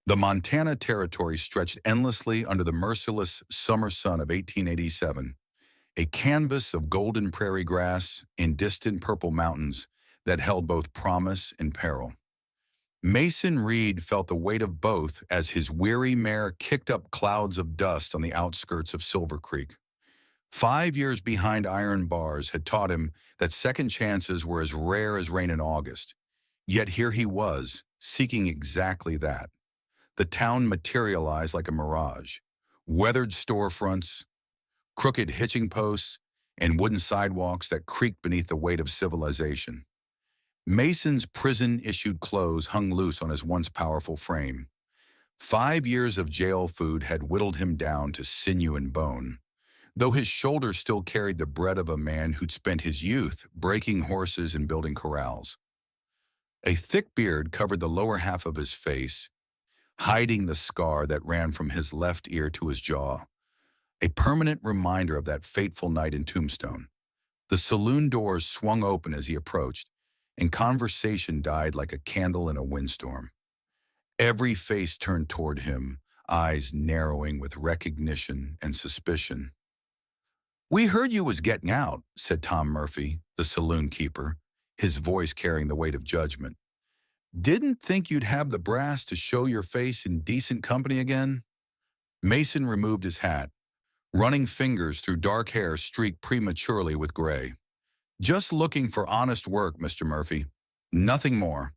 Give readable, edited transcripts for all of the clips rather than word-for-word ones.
The Montana Territory stretched endlessly under the merciless summer sun of 1887, a canvas of golden prairie grass and distant purple mountains that held both promise and peril. Mason Reed felt the weight of both as his weary mare kicked up clouds of dust on the outskirts of Silver Creek. 5 years behind iron bars had taught him that second chances were as rare as rain in August. Yet here he was, seeking exactly that. The town materialized like a mirage. Weathered storefronts, crooked hitching posts, and wooden sidewalks that creaked beneath the weight of civilization. Mason's prison-issued clothes hung loose on his once powerful frame. 5 years of jail food had whittled him down to sinew and bone, though his shoulders still carried the bread of a man who'd spent his youth breaking horses and building corrals. A thick beard covered the lower half of his face, hiding the scar that ran from his left ear to his jaw, a permanent reminder of that fateful night in Tombstone. The saloon doors swung open as he approached, and conversation died like a candle in a windstorm. Every face turned toward him, eyes narrowing with recognition and suspicion. "We heard you was getting out," said Tom Murphy, the saloon keeper, his voice carrying the weight of judgment. "Didn't think you'd have the brass to show your face in decent company again?" Mason removed his hat, running fingers through dark hair streaked prematurely with gray. "Just looking for honest work, Mr. Murphy. Nothing more."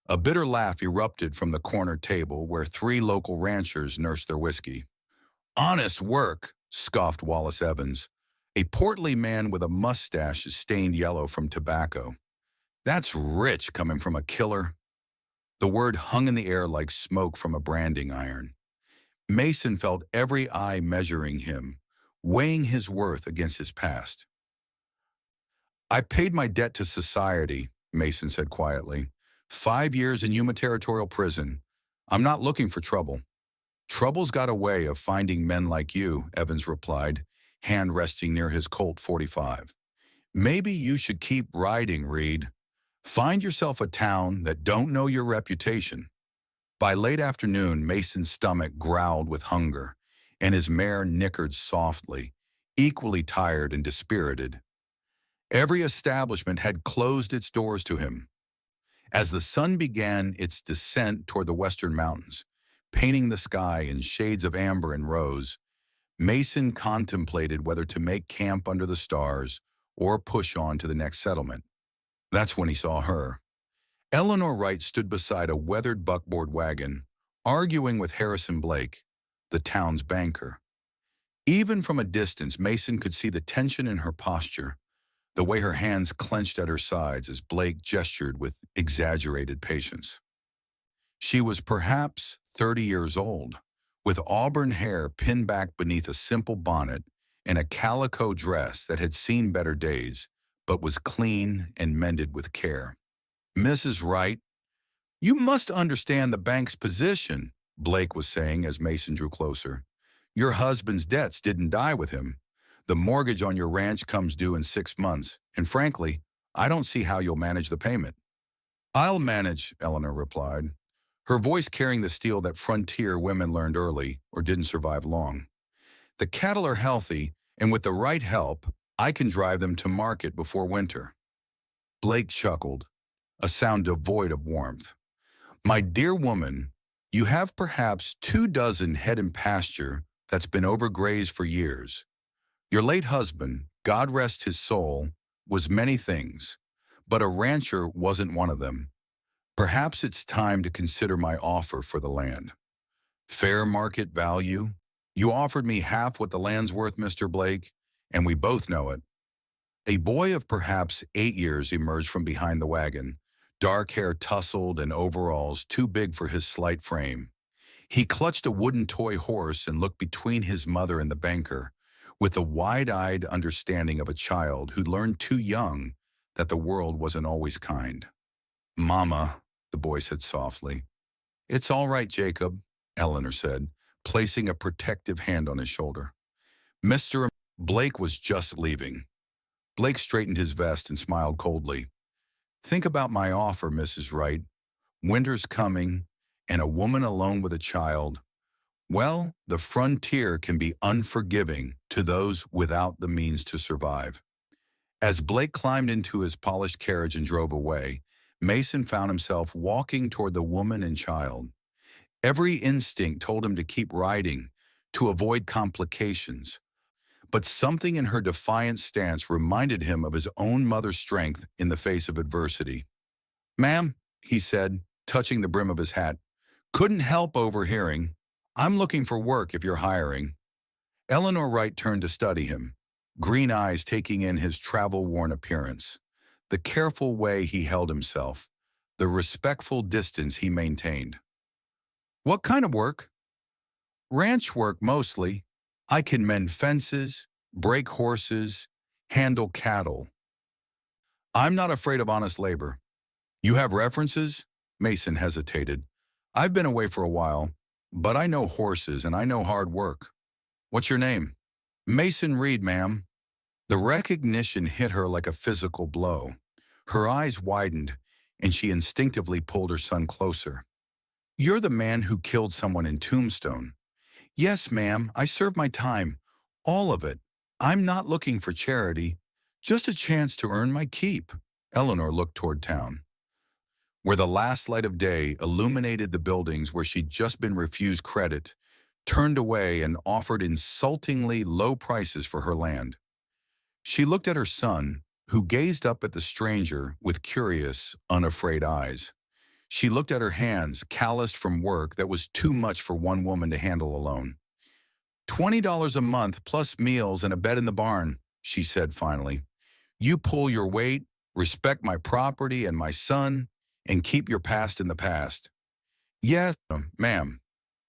A bitter laugh erupted from the corner table where three local ranchers nursed their whiskey. "Honest work," scoffed Wallace Evans, a portly man with a mustache stained yellow from tobacco. "That's rich coming from a killer." The word hung in the air like smoke from a branding iron. Mason felt every eye measuring him, weighing his worth against his past. "I paid my debt to society," Mason said quietly. 5 years in Yuma Territorial Prison. I'm not looking for trouble." "Trouble's got a way of finding men like you," Evans replied, hand resting near his Colt 45. "Maybe you should keep riding, Reed. Find yourself a town that don't know your reputation." By late afternoon, Mason's stomach growled with hunger, and his mare nickered softly, equally tired and dispirited. Every establishment had closed its doors to him. As the sun began its descent toward the western mountains, painting the sky in shades of amber and rose, Mason contemplated whether to make camp under the stars or push on to the next settlement. That's when he saw her. Eleanor Wright stood beside a weathered buckboard wagon, arguing with Harrison Blake, the town's banker. Even from a distance, Mason could see the tension in her posture, the way her hands clenched at her sides as Blake gestured with exaggerated patience. She was perhaps 30 years old, with auburn hair pinned back beneath a simple bonnet and a calico dress that had seen better days, but was clean and mended with care. "Mrs. Wright, you must understand the bank's position," Blake was saying as Mason drew closer. "Your husband's debts didn't die with him. The mortgage on your ranch comes due in 6 months, and frankly, I don't see how you'll manage the payment." "I'll manage," Eleanor replied, her voice carrying the steel that frontier women learned early or didn't survive long. "The cattle are healthy, and with the right help, I can drive them to market before winter." Blake chuckled, a sound devoid of warmth. "My dear woman, you have perhaps 24 head in pasture that's been overgrazed for years. Your late husband, God rest his soul, was many things, but a rancher wasn't one of them. Perhaps it's time to consider my offer for the land." "Fair market value? You offered me half what the land's worth, Mr. Blake, and we both know it." A boy of perhaps 8 years emerged from behind the wagon, dark hair tousled and overalls too big for his slight frame. He clutched a wooden toy horse and looked between his mother and the banker, with the wide-eyed understanding of a child who'd learned too young that the world wasn't always kind. "Mama," the boy said softly. "It's all right, Jacob," Eleanor said, placing a protective hand on his shoulder. Mr. Blake was just leaving. Blake straightened his vest and smiled coldly. "Think about my offer, Mrs. Wright. Winter's coming, and a woman alone with a child, well, the frontier can be unforgiving to those without the means to survive. As Blake climbed into his polished carriage and drove away, Mason found himself walking toward the woman and child. Every instinct told him to keep riding, to avoid complications. But something in her defiant stance reminded him of his own mother's strength in the face of adversity. "Ma'am," he said, touching the brim of his hat, "couldn't help overhearing. I'm looking for work if you're hiring." Eleanor Wright turned to study him, green eyes taking in his travel-worn appearance, the careful way he held himself, the respectful distance he maintained. "What kind of work?" "Ranch work, mostly. I can mend fences, break horses, handle cattle. I'm not afraid of honest labor." "You have references?" Mason hesitated. "I've been away for a while, but I know horses and I know hard work." "What's your name?" "Mason Reed, ma'am." The recognition hit her like a physical blow. Her eyes widened, and she instinctively pulled her son closer. "You're the man who killed someone in Tombstone." "Yes, ma'am, I served my time. All of it. I'm not looking for charity, just a chance to earn my keep." Eleanor looked toward town, where the last light of day illuminated the buildings where she'd just been refused credit, turned away, and offered insultingly low prices for her land. She looked at her son, who gazed up at the stranger with curious, unafraid eyes. She looked at her hands, calloused from work that was too much for one woman to handle alone. $20 a month plus meals and a bed in the barn," she said finally. "You pull your weight, respect my property and my son, and keep your past in the past." "Yes, ma'am.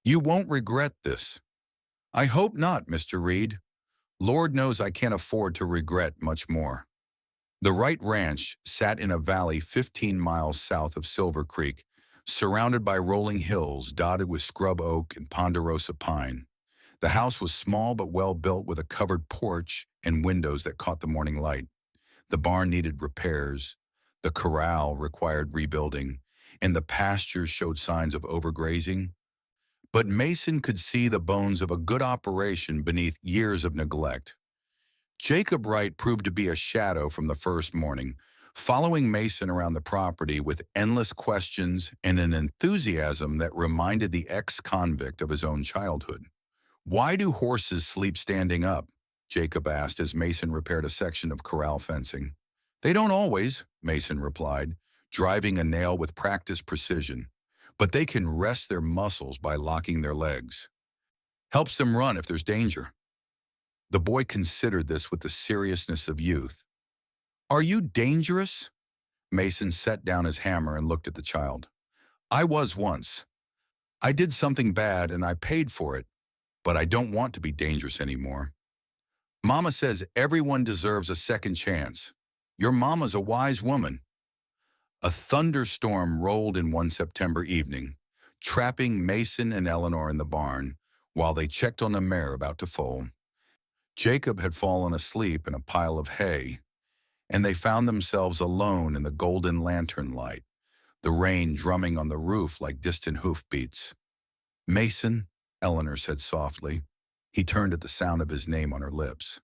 You won't regret this." "I hope not, Mr. Reed. Lord knows I can't afford to regret much more." The Wright Ranch sat in a valley 15 miles south of Silver Creek, surrounded by rolling hills dotted with scrub oak and ponderosa pine. The house was small but well built, with a covered porch and windows that caught the morning light. The barn needed repairs, the corral required rebuilding, and the pastures showed signs of overgrazing. But Mason could see the bones of a good operation beneath years of neglect. Jacob Wright proved to be a shadow from the first morning, following Mason around the property with endless questions and an enthusiasm that reminded the ex-convict of his own childhood. "Why do horses sleep standing up?" Jacob asked as Mason repaired a section of corral fencing. "They don't always," Mason replied, driving a nail with practiced precision. "But they can rest their muscles by locking their legs. Helps them run if there's danger." The boy considered this with the seriousness of youth. "Are you dangerous?" Mason set down his hammer and looked at the child. "I was once. I did something bad and I paid for it, but I don't want to be dangerous anymore. Mama says everyone deserves a second chance. Your mama's a wise woman." A thunderstorm rolled in one September evening, trapping Mason and Eleanor in the barn while they checked on the mare about to foal. Jacob had fallen asleep in a pile of hay, and they found themselves alone in the golden lantern light, the rain drumming on the roof like distant hoofbeats. "Mason," Eleanor said softly. He turned at the sound of his name on her lips.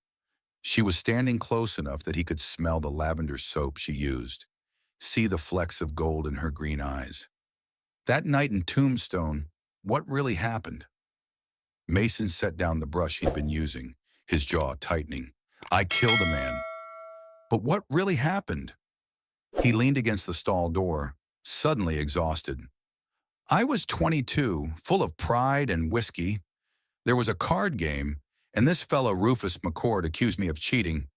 She was standing close enough that he could smell the lavender soap she used, see the flecks of gold in her green eyes. "That night in Tombstone, what really happened?" Mason set down the brush he'd been using, his jaw tightening. "I killed a man." "But what really happened?" He leaned against the stall door, suddenly exhausted. "I was 22, full of pride and whiskey. There was a card game, and this fella Rufus McCord accused me of cheating.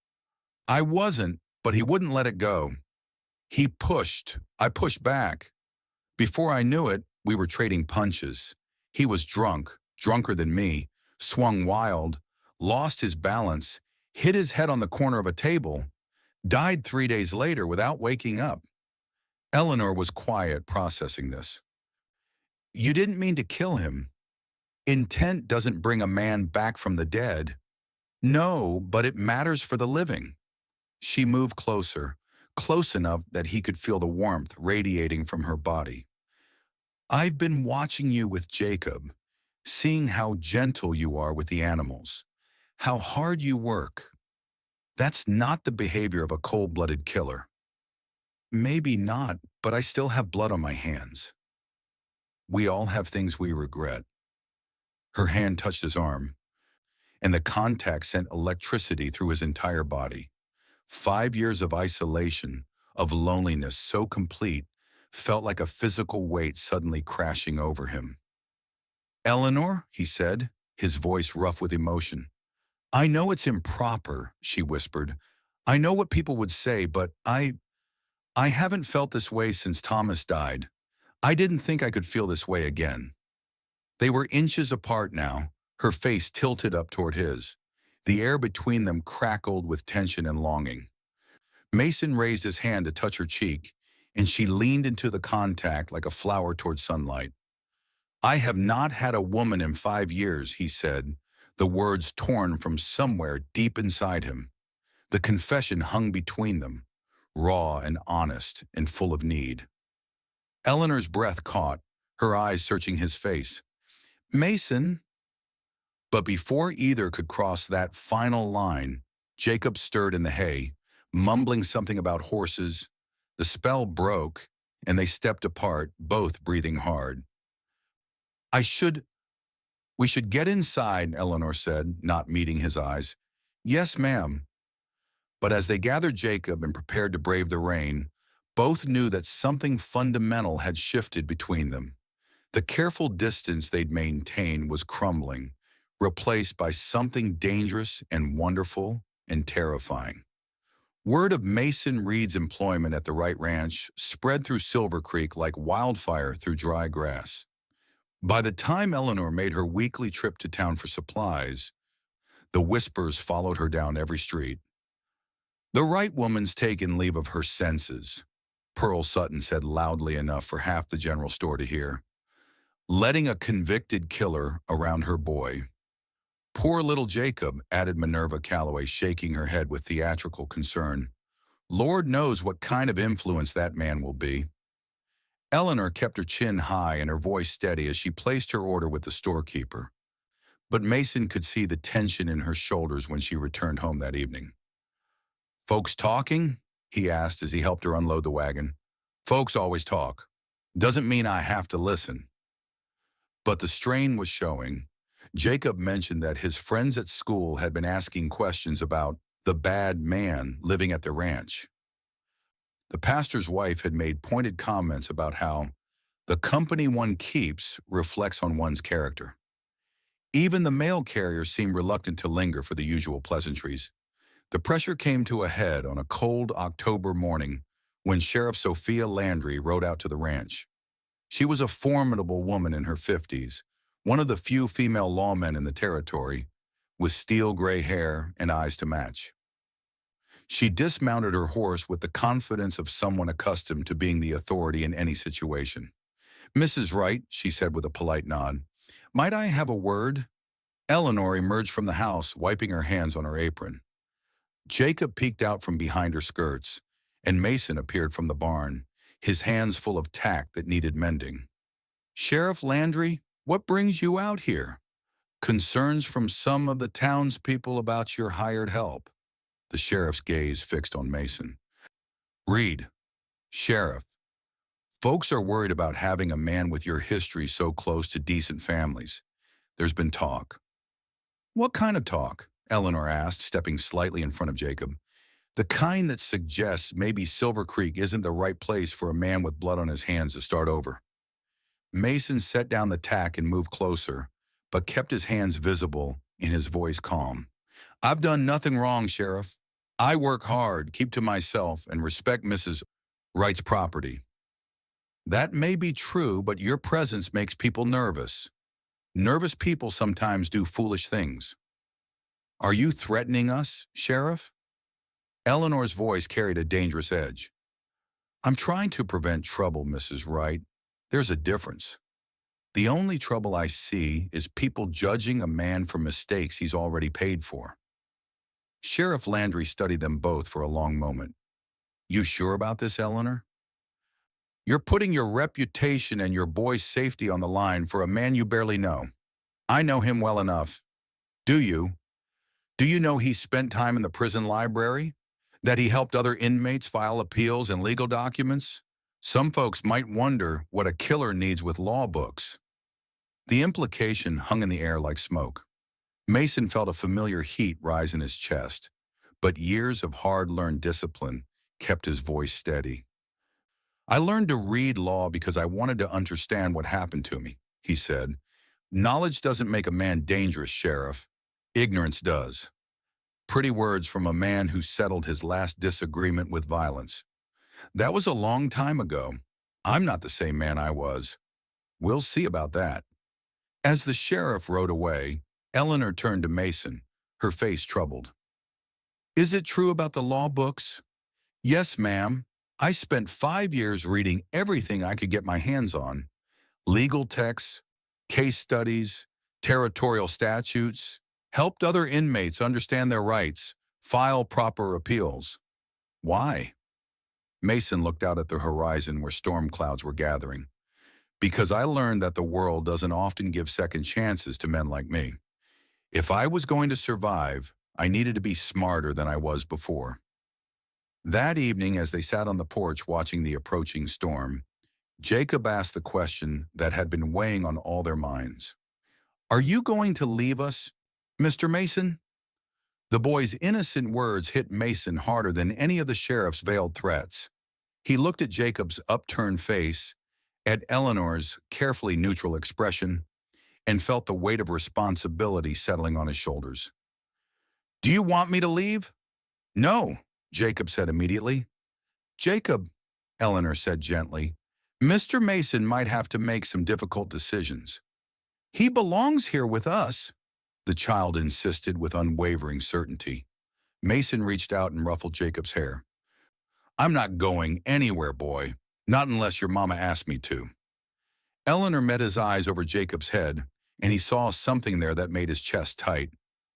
I wasn't, but he wouldn't let it go. He pushed. I pushed back. Before I knew it, we were trading punches. He was drunk, drunker than me, swung wild, lost his balance, hit his head on the corner of a table, died 3 days later without waking up." Eleanor was quiet, processing this. "You didn't mean to kill him. Intent doesn't bring a man back from the dead." "No, but it matters for the living." She moved closer, close enough that he could feel the warmth radiating from her body. I've been watching you with Jacob, seeing how gentle you are with the animals, how hard you work. That's not the behavior of a cold-blooded killer. Maybe not, but I still have blood on my hands. We all have things we regret. Her hand touched his arm, and the contact sent electricity through his entire body. 5 years of isolation, of loneliness so complete, felt like a physical weight suddenly crashing over him. "Eleanor," he said, his voice rough with emotion. "I know it's improper," she whispered. "I know what people would say, but I haven't felt this way since Thomas died. I didn't think I could feel this way again." They were inches apart now, her face tilted up toward his. The air between them crackled with tension and longing. Mason raised his hand to touch her cheek, and she leaned into the contact like a flower toward sunlight. "I have not had a woman in 5 years," he said, the words torn from somewhere deep inside him. The confession hung between them, raw and honest and full of need. Eleanor's breath caught, her eyes searching his face. "Mason." But before either could cross that final line, Jacob stirred in the hay, mumbling something about horses. The spell broke, and they stepped apart, both breathing hard. "I should, we should get inside," Eleanor said, not meeting his eyes. "Yes, ma'am." But as they gathered Jacob and prepared to brave the rain, both knew that something fundamental had shifted between them. The careful distance they'd maintained was crumbling, replaced by something dangerous and wonderful and terrifying. Word of Mason Reed's employment at the Wright Ranch spread through Silver Creek like wildfire through dry grass. By the time Eleanor made her weekly trip to town for supplies, the whispers followed her down every street. "The Wright woman's taken leave of her senses," Pearl Sutton said loudly enough for half the general store to hear, "letting a convicted killer around her boy." "Poor little Jacob," added Minerva Calloway, shaking her head with theatrical concern. "Lord knows what kind of influence that man will be." Eleanor kept her chin high and her voice steady as she placed her order with the storekeeper. But Mason could see the tension in her shoulders when she returned home that evening. "Folks talking?" he asked as he helped her unload the wagon. "Folks always talk. Doesn't mean I have to listen." But the strain was showing. Jacob mentioned that his friends at school had been asking questions about the bad man living at the ranch. The pastor's wife had made pointed comments about how the company one keeps reflects on one's character. Even the mail carrier seemed reluctant to linger for the usual pleasantries. The pressure came to a head on a cold October morning when Sheriff Sophia Landry rode out to the ranch. She was a formidable woman in her 50s, one of the few female lawmen in the territory, with steel gray hair and eyes to match. She dismounted her horse with the confidence of someone accustomed to being the authority in any situation. "Mrs. Wright," she said with a polite nod, "might I have a word?" Eleanor emerged from the house, wiping her hands on her apron. Jacob peeked out from behind her skirts, and Mason appeared from the barn, his hands full of tack that needed mending. "Sheriff Landry, what brings you out here?" "Concerns from some of the townspeople about your hired help." The sheriff's gaze fixed on Mason. "Reed, Sheriff, folks are worried about having a man with your history so close to decent families. There's been talk." "What kind of talk?" Eleanor asked, stepping slightly in front of Jacob. "The kind that suggests maybe Silver Creek isn't the right place for a man with blood on his hands to start over." Mason set down the tack and moved closer, but kept his hands visible and his voice calm. "I've done nothing wrong, Sheriff. I work hard, keep to myself, and respect Mrs. Wright's property." "That may be true, but your presence makes people nervous. Nervous people sometimes do foolish things." "Are you threatening us, Sheriff?" Eleanor's voice carried a dangerous edge. "I'm trying to prevent trouble, Mrs. Wright. There's a difference. The only trouble I see is people judging a man for mistakes he's already paid for." Sheriff Landry studied them both for a long moment. "You sure about this, Eleanor?" You're putting your reputation and your boy's safety on the line for a man you barely know. I know him well enough. Do you? Do you know he spent time in the prison library? That he helped other inmates file appeals and legal documents? Some folks might wonder what a killer needs with law books. The implication hung in the air like smoke. Mason felt a familiar heat rise in his chest, but years of hard-learned discipline kept his voice steady. I learned to read law because I wanted to understand what happened to me, he said. Knowledge doesn't make a man dangerous, Sheriff. Ignorance does. Pretty words from a man who settled his last disagreement with violence. That was a long time ago. I'm not the same man I was. We'll see about that. As the sheriff rode away, Eleanor turned to Mason, her face troubled. Is it true about the law books? Yes, ma'am. I spent 5 years reading everything I could get my hands on. Legal texts, case studies, territorial statutes, helped other inmates understand their rights, file proper appeals. Why? Mason looked out at the horizon where storm clouds were gathering. Because I learned that the world doesn't often give second chances to men like me. If I was going to survive, I needed to be smarter than I was before. That evening, as they sat on the porch watching the approaching storm, Jacob asked the question that had been weighing on all their minds. Are you going to leave us, Mr. Mason? The boy's innocent words hit Mason harder than any of the sheriff's veiled threats. He looked at Jacob's upturned face, at Eleanor's carefully neutral expression, and felt the weight of responsibility settling on his shoulders. Do you want me to leave? No, Jacob said immediately. Jacob, Eleanor said gently, Mr. Mason might have to make some difficult decisions. He belongs here with us, the child insisted with unwavering certainty. Mason reached out and ruffled Jacob's hair. I'm not going anywhere, boy, not unless your mama asks me to. Eleanor met his eyes over Jacob's head, and he saw something there that made his chest tight.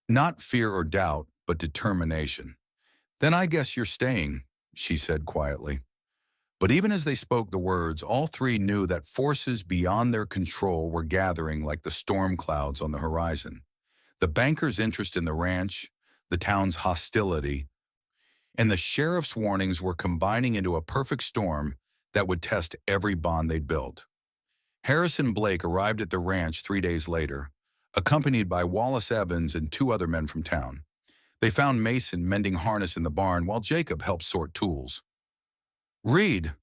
Not fear or doubt, but determination. Then I guess you're staying, she said quietly. But even as they spoke the words, all three knew that forces beyond their control were gathering like the storm clouds on the horizon. The banker's interest in the ranch, the town's hostility, and the sheriff's warnings were combining into a perfect storm that would test every bond they'd built. Harrison Blake arrived at the ranch 3 days later, accompanied by Wallace Evans and 2 other men from town. They found Mason mending harness in the barn while Jacob helped sort tools. Reed,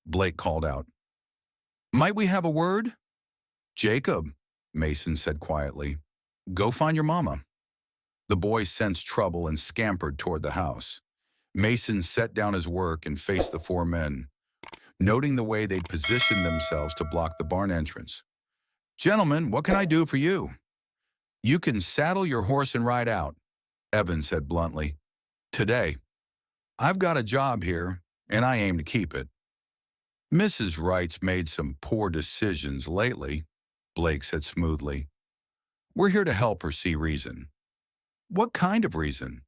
Blake called out. Might we have a word? Jacob, Mason said quietly. Go find your mama. The boy sensed trouble and scampered toward the house. Mason set down his work and faced the 4 men, noting the way they'd positioned themselves to block the barn entrance. Gentlemen, what can I do for you? You can saddle your horse and ride out, Evans said bluntly. Today. I've got a job here, and I aim to keep it. Mrs. Wright's made some poor decisions lately, Blake said smoothly. We're here to help her see reason. What kind of reason?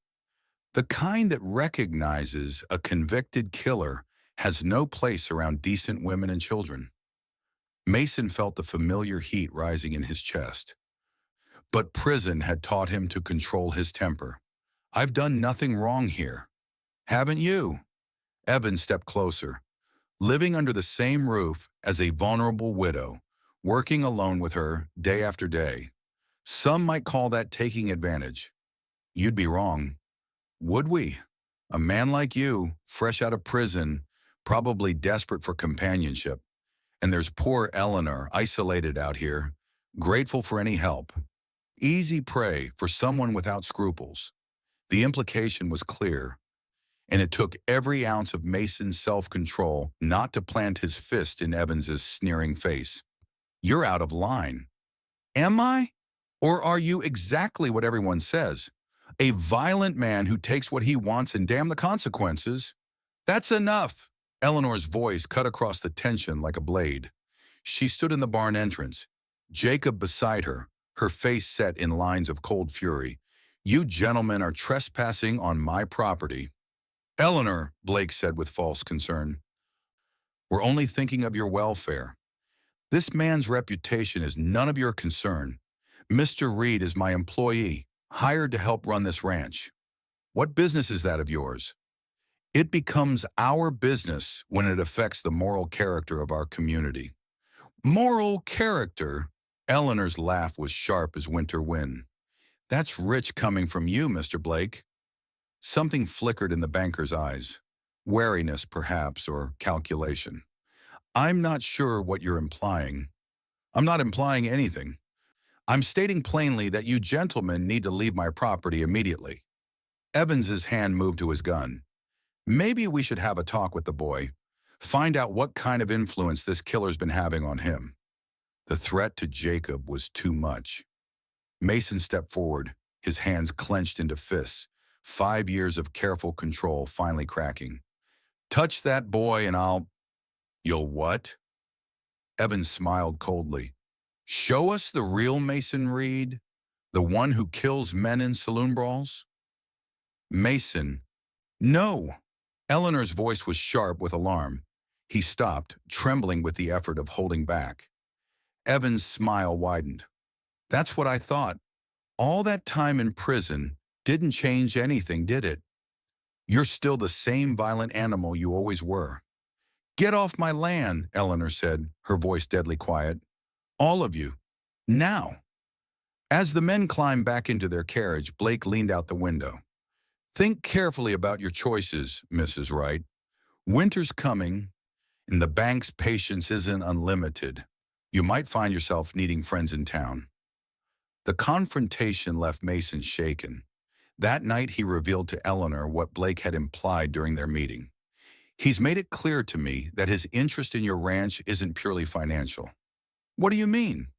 The kind that recognizes a convicted killer has no place around decent women and children. Mason felt the familiar heat rising in his chest. But prison had taught him to control his temper. I've done nothing wrong here. Haven't you? Evan stepped closer. Living under the same roof as a vulnerable widow, working alone with her day after day. Some might call that taking advantage. You'd be wrong. Would we? A man like you, fresh out of prison, probably desperate for companionship. And there's poor Eleanor, isolated out here, grateful for any help. Easy prey for someone without scruples. The implication was clear, and it took every ounce of Mason's self-control not to plant his fist in Evans's sneering face. You're out of line. Am I? Or are you exactly what everyone says? A violent man who takes what he wants and damn the consequences? That's enough. Eleanor's voice cut across the tension like a blade. She stood in the barn entrance, Jacob beside her, her face set in lines of cold fury. You gentlemen are trespassing on my property. Eleanor, Blake said with false concern. We're only thinking of your welfare. This man's reputation is none of your concern. Mr. Reed is my employee, hired to help run this ranch. What business is that of yours? It becomes our business when it affects the moral character of our community. Moral character? Eleanor's laugh was sharp as winter wind. That's rich coming from you, Mr. Blake. Something flickered in the banker's eyes. Wariness, perhaps, or calculation. I'm not sure what you're implying. I'm not implying anything. I'm stating plainly that you gentlemen need to leave my property immediately. Evans's hand moved to his gun. Maybe we should have a talk with the boy. Find out what kind of influence this killer's been having on him. The threat to Jacob was too much. Mason stepped forward, his hands clenched into fists, 5 years of careful control finally cracking. Touch that boy and I'll... You'll what? Evans smiled coldly. Show us the real Mason Reed, the one who kills men in saloon brawls? Mason. No. Eleanor's voice was sharp with alarm. He stopped, trembling with the effort of holding back. Evans' smile widened. That's what I thought. All that time in prison didn't change anything, did it? You're still the same violent animal you always were. Get off my land, Eleanor said, her voice deadly quiet. All of you. Now. As the men climbed back into their carriage, Blake leaned out the window. Think carefully about your choices, Mrs. Wright. Winter's coming, and the bank's patience isn't unlimited. You might find yourself needing friends in town. The confrontation left Mason shaken. That night he revealed to Eleanor what Blake had implied during their meeting. He's made it clear to me that his interest in your ranch isn't purely financial. What do you mean?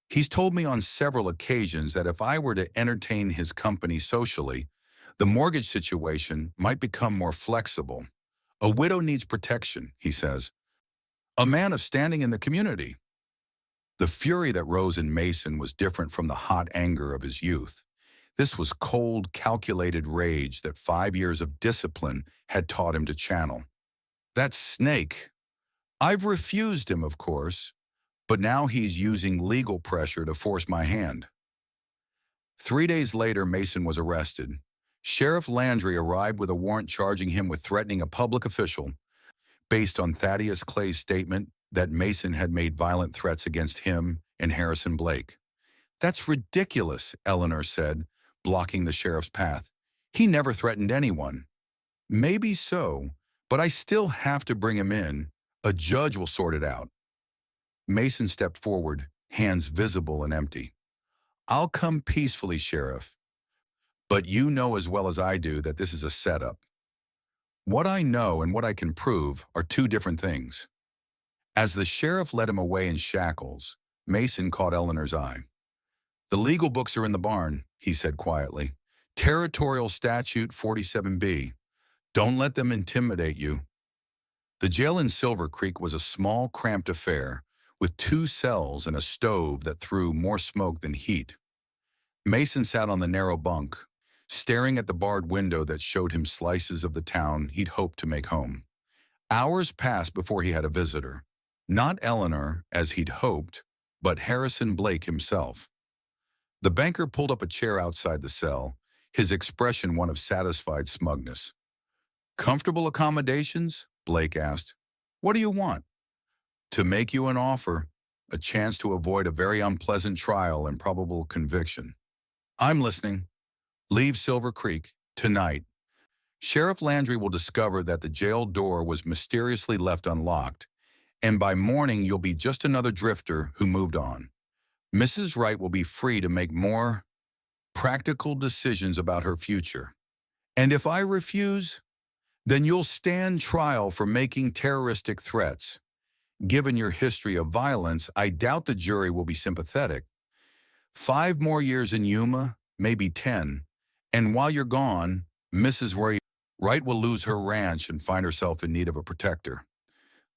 He's told me on several occasions that if I were to entertain his company socially, the mortgage situation might become more flexible. A widow needs protection, he says. A man of standing in the community. The fury that rose in Mason was different from the hot anger of his youth. This was cold, calculated rage that 5 years of discipline had taught him to channel. That snake. I've refused him, of course, but now he's using legal pressure to force my hand. 3 days later, Mason was arrested. Sheriff Landry arrived with a warrant charging him with threatening a public official based on Thaddeus Clay's statement that Mason had made violent threats against him and Harrison Blake. That's ridiculous, Eleanor said, blocking the sheriff's path. He never threatened anyone. Maybe so, but I still have to bring him in. A judge will sort it out. Mason stepped forward, hands visible and empty. I'll come peacefully, Sheriff. But you know as well as I do that this is a setup. What I know and what I can prove are two different things. As the sheriff led him away in shackles, Mason caught Eleanor's eye. The legal books are in the barn, he said quietly. Territorial Statute 47B. Don't let them intimidate you. The jail in Silver Creek was a small, cramped affair with 2 cells and a stove that threw more smoke than heat. Mason sat on the narrow bunk, staring at the barred window that showed him slices of the town he'd hoped to make home. Hours passed before he had a visitor. Not Eleanor, as he'd hoped, but Harrison Blake himself. The banker pulled up a chair outside the cell, his expression one of satisfied smugness. Comfortable accommodations? Blake asked. What do you want? To make you an offer, a chance to avoid a very unpleasant trial and probable conviction. I'm listening. Leave Silver Creek tonight. Sheriff Landry will discover that the jail door was mysteriously left unlocked, and by morning you'll be just another drifter who moved on. Mrs. Wright will be free to make more practical decisions about her future. And if I refuse, then you'll stand trial for making terroristic threats. Given your history of violence, I doubt the jury will be sympathetic. 5 more years in Yuma, maybe 10, and while you're gone, Mrs. Wright will lose her ranch and find herself in need of a protector.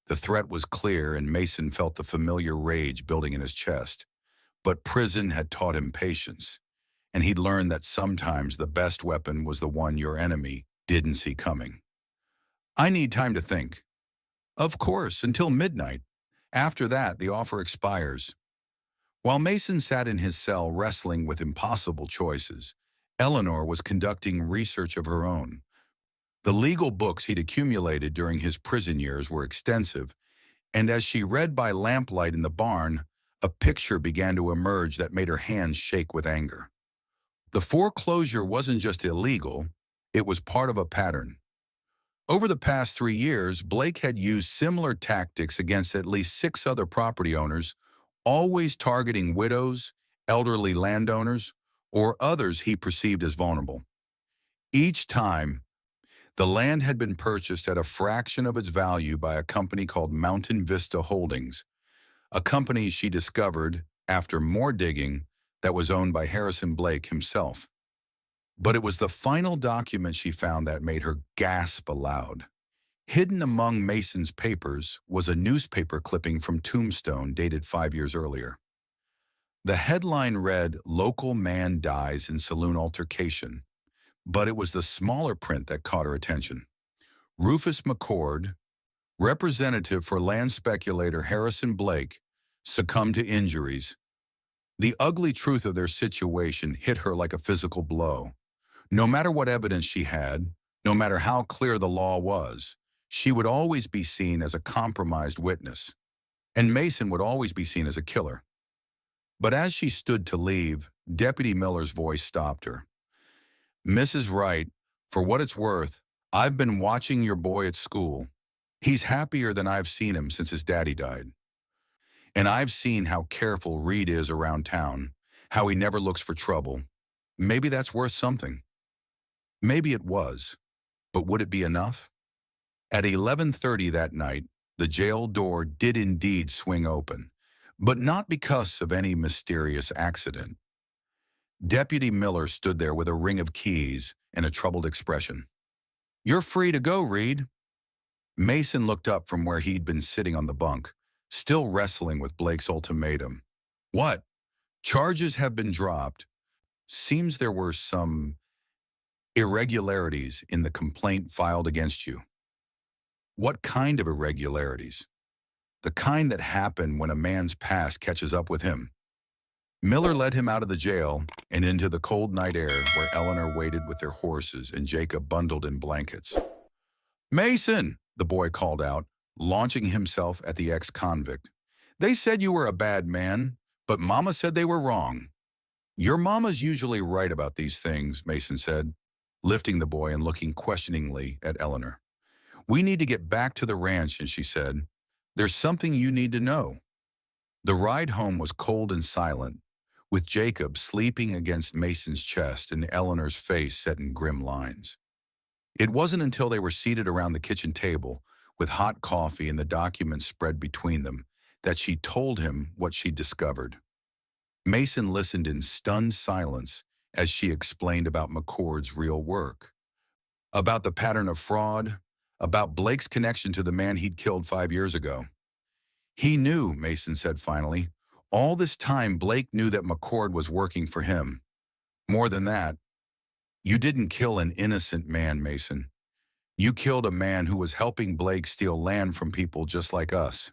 The threat was clear, and Mason felt the familiar rage building in his chest. But prison had taught him patience, and he'd learned that sometimes the best weapon was the one your enemy didn't see coming. I need time to think. Of course, until midnight. After that, the offer expires. While Mason sat in his cell wrestling with impossible choices, Eleanor was conducting research of her own. The legal books he'd accumulated during his prison years were extensive, and as she read by lamplight in the barn, a picture began to emerge that made her hands shake with anger. The foreclosure wasn't just illegal, it was part of a pattern. Over the past 3 years, Blake had used similar tactics against at least 6 other property owners, always targeting widows, elderly landowners, or others he perceived as vulnerable. Each time, the land had been purchased at a fraction of its value by a company called Mountain Vista Holdings, a company she discovered, after more digging, that was owned by Harrison Blake himself. But it was the final document she found that made her gasp aloud. Hidden among Mason's papers was a newspaper clipping from Tombstone dated 5 years earlier. The headline read, "Local Man Dies in Saloon Altercation," but it was the smaller print that caught her attention. Rufus McCord, representative for land speculator Harrison Blake, succumbed to injuries. The ugly truth of their situation hit her like a physical blow. No matter what evidence she had, no matter how clear the law was, she would always be seen as a compromised witness, and Mason would always be seen as a killer. But as she stood to leave, Deputy Miller's voice stopped her. "Mrs. Wright, for what it's worth, I've been watching your boy at school. He's happier than I've seen him since his daddy died. And I've seen how careful Reed is around town, how he never looks for trouble. Maybe that's worth something." Maybe it was, but would it be enough? At 11:30 that night, the jail door did indeed swing open, but not because of any mysterious accident. Deputy Miller stood there with a ring of keys and a troubled expression. "You're free to go, Reed." Mason looked up from where he'd been sitting on the bunk, still wrestling with Blake's ultimatum. "What? Charges have been dropped. Seems there were some irregularities in the complaint filed against you." "What kind of irregularities?" "The kind that happen when a man's past catches up with him." Miller led him out of the jail and into the cold night air where Eleanor waited with their horses and Jacob bundled in blankets. "Mason," the boy called out, launching himself at the ex-convict. "They said you were a bad man, but Mama said they were wrong." "Your mama's usually right about these things," Mason said, lifting the boy and looking questioningly at Eleanor. "We need to get back to the ranch," and she said, "There's something you need to know." The ride home was cold and silent, with Jacob sleeping against Mason's chest and Eleanor's face set in grim lines. It wasn't until they were seated around the kitchen table, with hot coffee and the documents spread between them, that she told him what she'd discovered. Mason listened in stunned silence as she explained about McCord's real work, about the pattern of fraud, about Blake's connection to the man he'd killed 5 years ago. "He knew," Mason said finally. "All this time Blake knew that McCord was working for him. More than that, you didn't kill an innocent man, Mason. You killed a man who was helping Blake steal land from people just like us."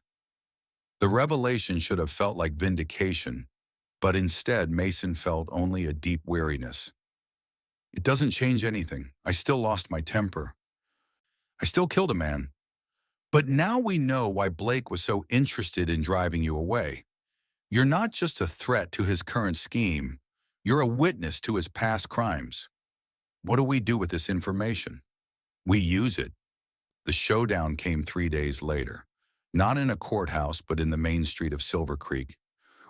The revelation should have felt like vindication, but instead Mason felt only a deep weariness. "It doesn't change anything. I still lost my temper. I still killed a man. But now we know why Blake was so interested in driving you away. You're not just a threat to his current scheme. You're a witness to his past crimes. What do we do with this information?" "We use it." The showdown came 3 days later, not in a courthouse but in the main street of Silver Creek.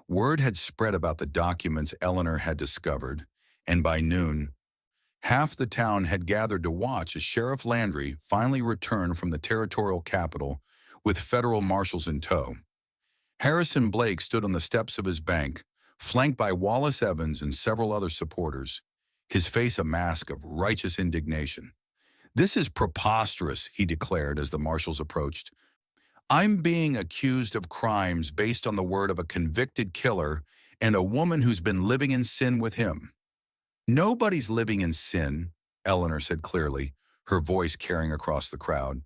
Word had spread about the documents Eleanor had discovered, and by noon, half the town had gathered to watch as Sheriff Landry finally returned from the territorial capital with federal marshals in tow. Harrison Blake stood on the steps of his bank, flanked by Wallace Evans and several other supporters, his face a mask of righteous indignation. "This is preposterous," he declared as the marshals approached. "I'm being accused of crimes based on the word of a convicted killer and a woman who's been living in sin with him." "Nobody's living in sin," Eleanor said clearly, her voice carrying across the crowd.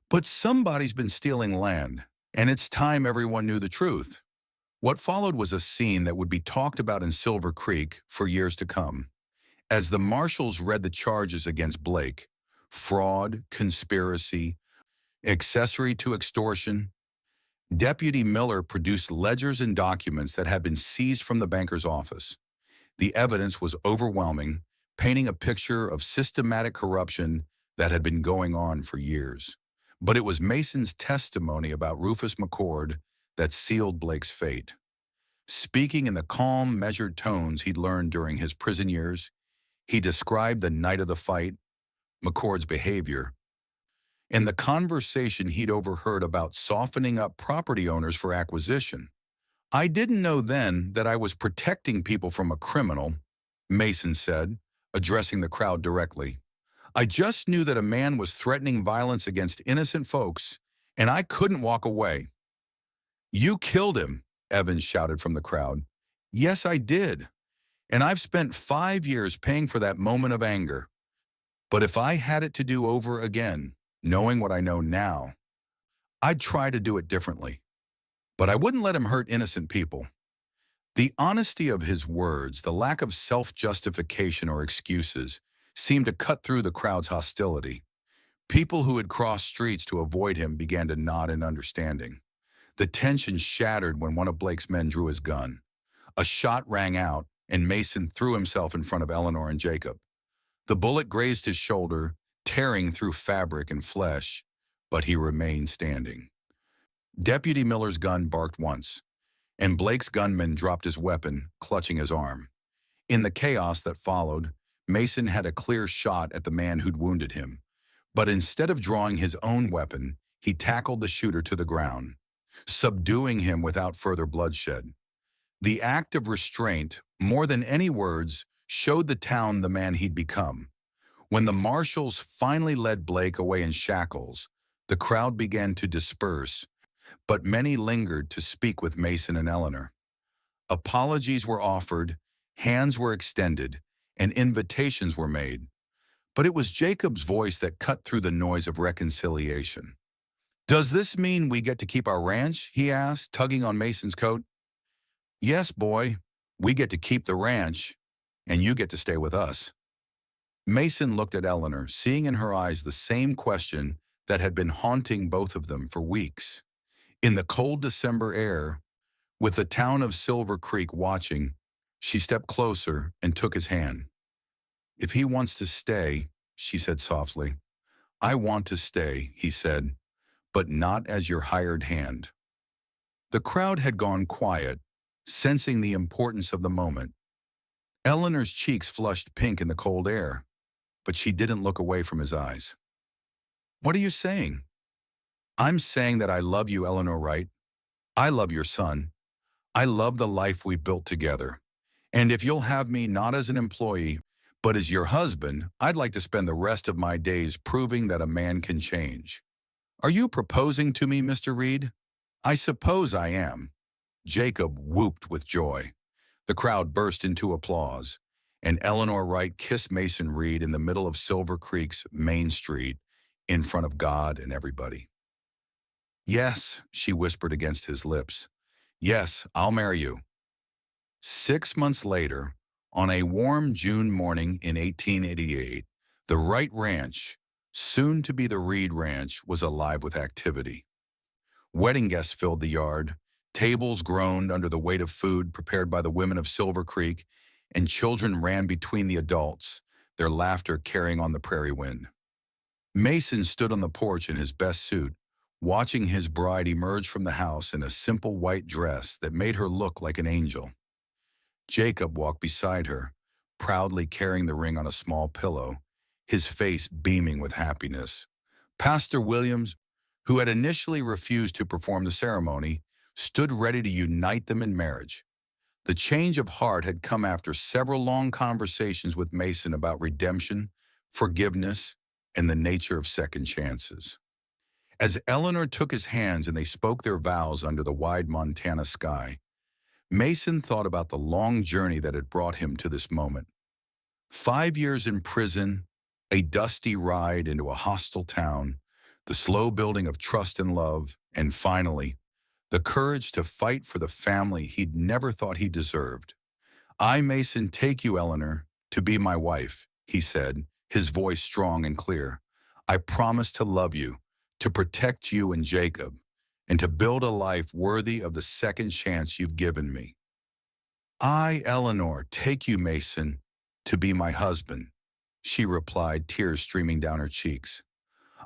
But somebody's been stealing land, and it's time everyone knew the truth. What followed was a scene that would be talked about in Silver Creek for years to come. As the marshals read the charges against Blake, fraud, conspiracy, accessory to extortion, Deputy Miller produced ledgers and documents that had been seized from the banker's office. The evidence was overwhelming, painting a picture of systematic corruption that had been going on for years. But it was Mason's testimony about Rufus McCord that sealed Blake's fate. Speaking in the calm, measured tones he'd learned during his prison years, he described the night of the fight, McCord's behavior, and the conversation he'd overheard about softening up property owners for acquisition. "I didn't know then that I was protecting people from a criminal," Mason said, addressing the crowd directly. "I just knew that a man was threatening violence against innocent folks, and I couldn't walk away." "You killed him," Evans shouted from the crowd. "Yes, I did. And I've spent 5 years paying for that moment of anger. But if I had it to do over again, knowing what I know now, I'd try to do it differently. But I wouldn't let him hurt innocent people." The honesty of his words, the lack of self-justification or excuses, seemed to cut through the crowd's hostility. People who had crossed streets to avoid him began to nod in understanding. The tension shattered when one of Blake's men drew his gun. A shot rang out, and Mason threw himself in front of Eleanor and Jacob. The bullet grazed his shoulder, tearing through fabric and flesh, but he remained standing. Deputy Miller's gun barked once, and Blake's gunman dropped his weapon, clutching his arm. In the chaos that followed, Mason had a clear shot at the man who'd wounded him, but instead of drawing his own weapon, he tackled the shooter to the ground, subduing him without further bloodshed. The act of restraint, more than any words, showed the town the man he'd become. When the marshals finally led Blake away in shackles, the crowd began to disperse, but many lingered to speak with Mason and Eleanor. Apologies were offered, hands were extended, and invitations were made. But it was Jacob's voice that cut through the noise of reconciliation. "Does this mean we get to keep our ranch?" he asked, tugging on Mason's coat. "Yes, boy, we get to keep the ranch, and you get to stay with us." Mason looked at Eleanor, seeing in her eyes the same question that had been haunting both of them for weeks. In the cold December air, with the town of Silver Creek watching, she stepped closer and took his hand. "If he wants to stay," she said softly. "I want to stay," he said, "but not as your hired hand." The crowd had gone quiet, sensing the importance of the moment. Eleanor's cheeks flushed pink in the cold air, but she didn't look away from his eyes. "What are you saying?" "I'm saying that I love you, Eleanor Wright. I love your son. I love the life we've built together. And if you'll have me not as an employee, but as your husband, I'd like to spend the rest of my days proving that a man can change." "Are you proposing to me, Mr. Reed?" "I suppose I am." Jacob whooped with joy. The crowd burst into applause, and Eleanor Wright kissed Mason Reed in the middle of Silver Creek's Main Street, in front of God and everybody. "Yes," she whispered against his lips. "Yes, I'll marry you." 6 months later, on a warm June morning in 1888, the Wright Ranch, soon to be the Reed Ranch, was alive with activity. Wedding guests filled the yard, tables groaned under the weight of food prepared by the women of Silver Creek, and children ran between the adults, their laughter carrying on the prairie wind. Mason stood on the porch in his best suit, watching his bride emerge from the house in a simple white dress that made her look like an angel. Jacob walked beside her, proudly carrying the ring on a small pillow, his face beaming with happiness. Pastor Williams, who had initially refused to perform the ceremony, stood ready to unite them in marriage. The change of heart had come after several long conversations with Mason about redemption, forgiveness, and the nature of second chances. As Eleanor took his hands and they spoke their vows under the wide Montana sky, Mason thought about the long journey that had brought him to this moment. 5 years in prison, a dusty ride into a hostile town, the slow building of trust and love, and finally, the courage to fight for the family he'd never thought he deserved. "I, Mason, take you, Eleanor, to be my wife," he said, his voice strong and clear. "I promise to love you, to protect you and Jacob, and to build a life worthy of the second chance you've given me." "I, Eleanor, take you, Mason, to be my husband," she replied, tears streaming down her cheeks.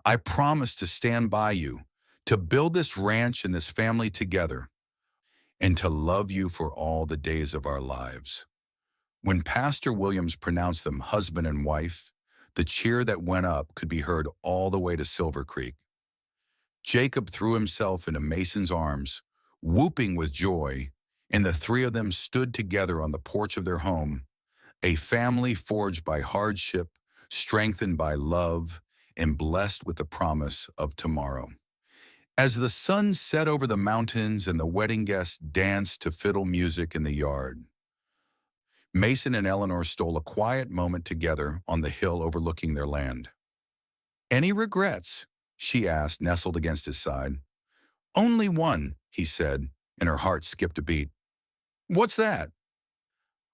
"I promise to stand by you, to build this ranch and this family together, and to love you for all the days of our lives." When Pastor Williams pronounced them husband and wife, the cheer that went up could be heard all the way to Silver Creek. Jacob threw himself into Mason's arms, whooping with joy, and the three of them stood together on the porch of their home, a family forged by hardship, strengthened by love, and blessed with the promise of tomorrow. As the sun set over the mountains and the wedding guests danced to fiddle music in the yard, Mason and Eleanor stole a quiet moment together on the hill overlooking their land. "Any regrets?" she asked, nestled against his side. "Only one," he said, and her heart skipped a beat. "What's that?"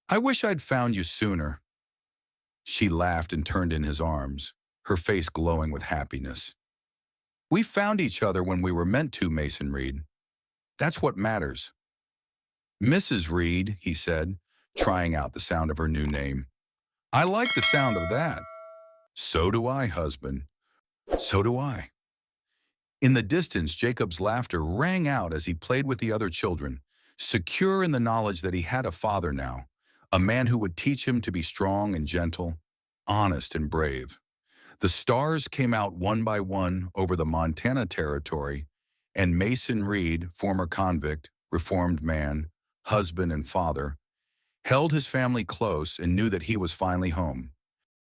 "I wish I'd found you sooner." She laughed and turned in his arms, her face glowing with happiness. "We found each other when we were meant to, Mason Reed. That's what matters." "Mrs. Reed," he said, trying out the sound of her new name. "I like the sound of that." "So do I, husband. So do I." In the distance, Jacob's laughter rang out as he played with the other children, secure in the knowledge that he had a father now, a man who would teach him to be strong and gentle, honest and brave. The stars came out one by one over the Montana Territory, and Mason Reed, former convict, reformed man, husband and father, held his family close and knew that he was finally home.